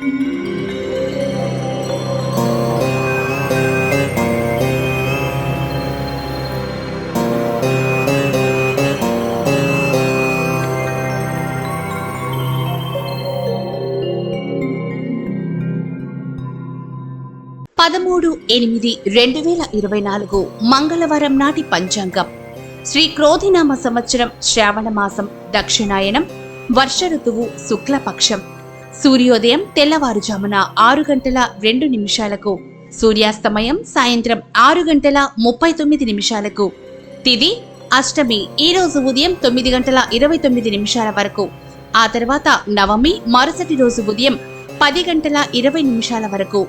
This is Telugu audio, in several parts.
13/8/2024 మంగళవారం నాటి పంచాంగం. శ్రీ క్రోధినామ సంవత్సరం శ్రావణ మాసం, దక్షిణాయనం, వర్ష ఋతువు, శుక్లపక్షం. సూర్యోదయం తెల్లవారుజామున 6:02 సూర్యాస్తమయం సాయంత్రం 6:39 తిథి అష్టమి ఈ రోజు ఉదయం 9:29 వరకు. ఆ తర్వాత నవమి మరుసటి రోజు ఉదయం 10:20 వరకు.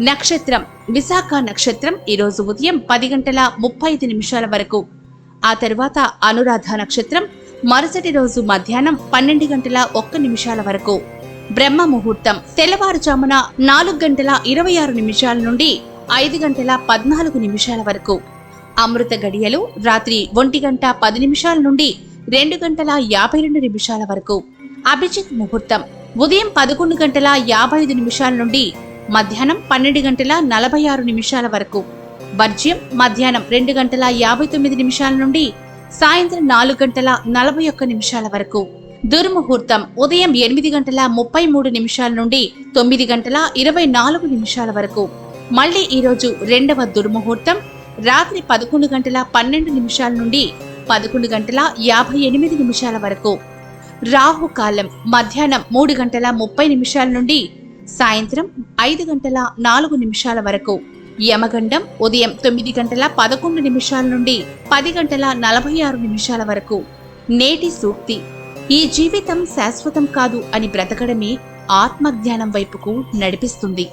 నక్షత్రం విశాఖ నక్షత్రం ఈరోజు ఉదయం 10:35 వరకు. ఆ తరువాత అనురాధ నక్షత్రం మరుసటి రోజు మధ్యాహ్నం 12:01 వరకు. బ్రహ్మ ముహూర్తం తెల్లవారుజామున 4:26 నుండి 5:14 వరకు. అమృత గడియలు రాత్రి 1:10 నుండి 2:52 వరకు. అభిజిత్ ముహూర్తం ఉదయం 11:55 నుండి మధ్యాహ్నం 12:46 వరకు. వర్జ్యం మధ్యాహ్నం 2:59 నుండి సాయంత్రం 4:41 వరకు. దుర్ముహూర్తం ఉదయం 8:33 నుండి 9:24 వరకు. మళ్లీ ఈరోజు రెండవ దుర్ముహూర్తం రాత్రి 11:12 నుండి 11:58 వరకు. రాహుకాలం మధ్యాహ్నం 3:30 నుండి సాయంత్రం 5:04 వరకు. యమగండం ఉదయం 9:11 నుండి 10:46 వరకు. నేటి సూక్తి: ఈ జీవితం శాశ్వతం కాదు అని బ్రతకడమే ఆత్మజ్ఞానం వైపుకు నడిపిస్తుంది.